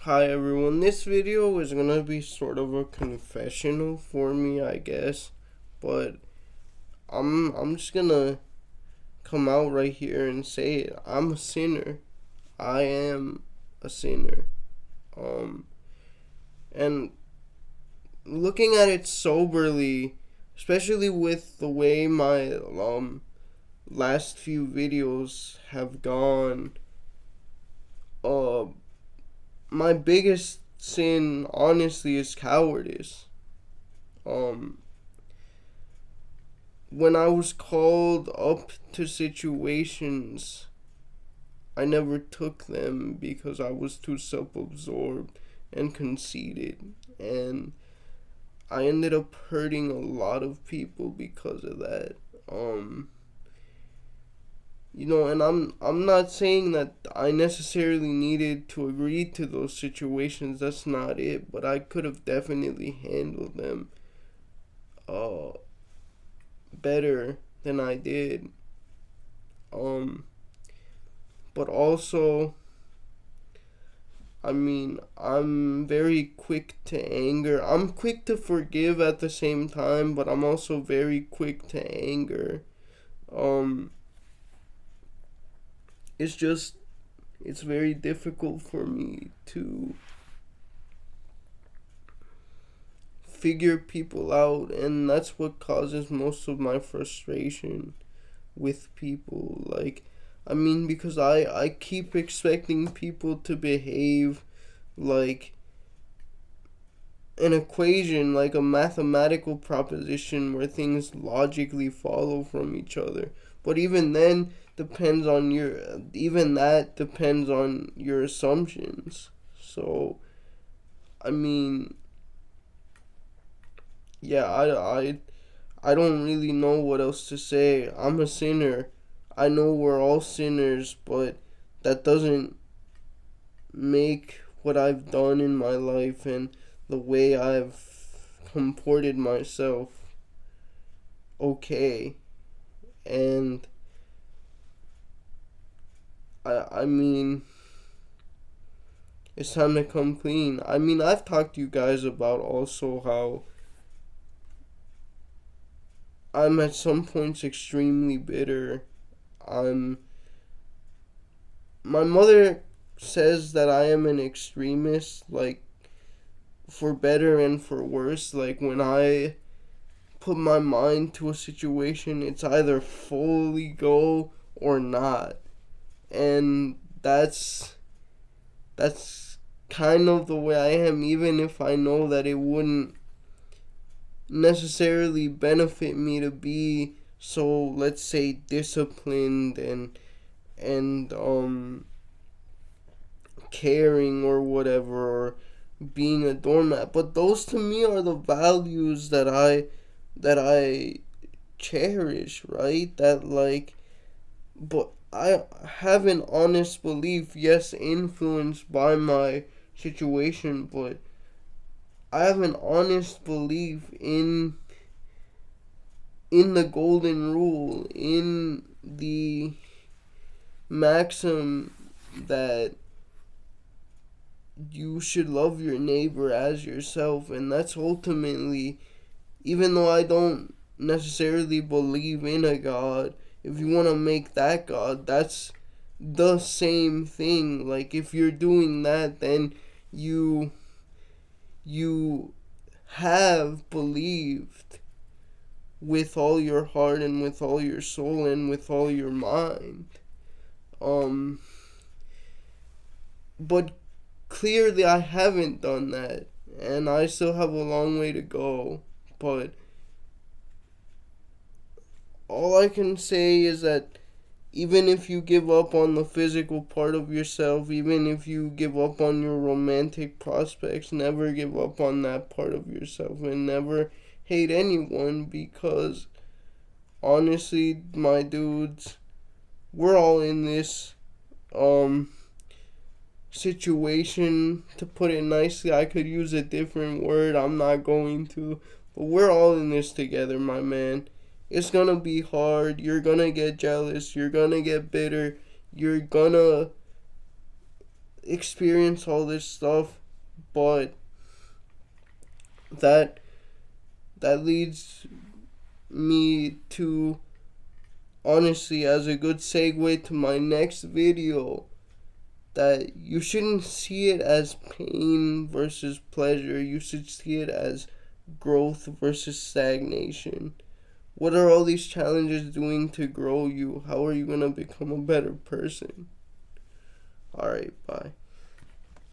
Hi everyone, this video is gonna be sort of a confessional for me, I guess, but I'm just gonna come out right here and say it. I'm a sinner. I am a sinner. Um and looking at it soberly, especially with the way my last few videos have gone, uh my biggest sin honestly is cowardice. Um when I was called up to situations, I never took them because I was too self absorbed and conceited. And I ended up hurting a lot of people because of that. Um, and I'm not saying that I necessarily needed to agree to those situations. That's not it. But I could have definitely handled them uh better than I did. Um, but also, I'm very quick to anger. I'm quick to forgive at the same time, but I'm also very quick to anger. Um, it's just, it's very difficult for me to figure people out, and that's what causes most of my frustration with people. Because I keep expecting people to behave like an equation, like a mathematical proposition where things logically follow from each other. But even that depends on your assumptions. So, I mean, yeah, I don't really know what else to say. I'm a sinner. I know we're all sinners, but that doesn't make what I've done in my life and the way I've comported myself okay. And I mean, it's time to come clean. I've talked to you guys about also how I'm at some points extremely bitter. I'm My mother says that I am an extremist, like, for better and for worse. Like, when I put my mind to a situation, it's either fully go or not. And that's kind of the way I am, even if I know that it wouldn't necessarily benefit me to be so, let's say, disciplined and caring or whatever, or being a doormat. But those to me are the values that I cherish, right? But I have an honest belief, yes, influenced by my situation, but I have an honest belief in the golden rule, in the maxim that you should love your neighbor as yourself. And that's ultimately, even though I don't necessarily believe in a God, if you want to make that God, that's the same thing. Like, if you're doing that, then you you have believed with all your heart and with all your soul and with all your mind. Um but clearly I haven't done that, and I still have a long way to go. But all I can say is that even if you give up on the physical part of yourself, even if you give up on your romantic prospects, never give up on that part of yourself, and never hate anyone, because honestly, my dudes, we're all in this um situation. To put it nicely, I could use a different word. I'm not going to. But we're all in this together, my man. It's gonna be hard. You're gonna get jealous. You're gonna get bitter. You're gonna experience all this stuff, but that leads me to, honestly, as a good segue to my next video, that you shouldn't see it as pain versus pleasure. You should see it as growth versus stagnation. What are all these challenges doing to grow you? How are you going to become a better person? Alright, bye.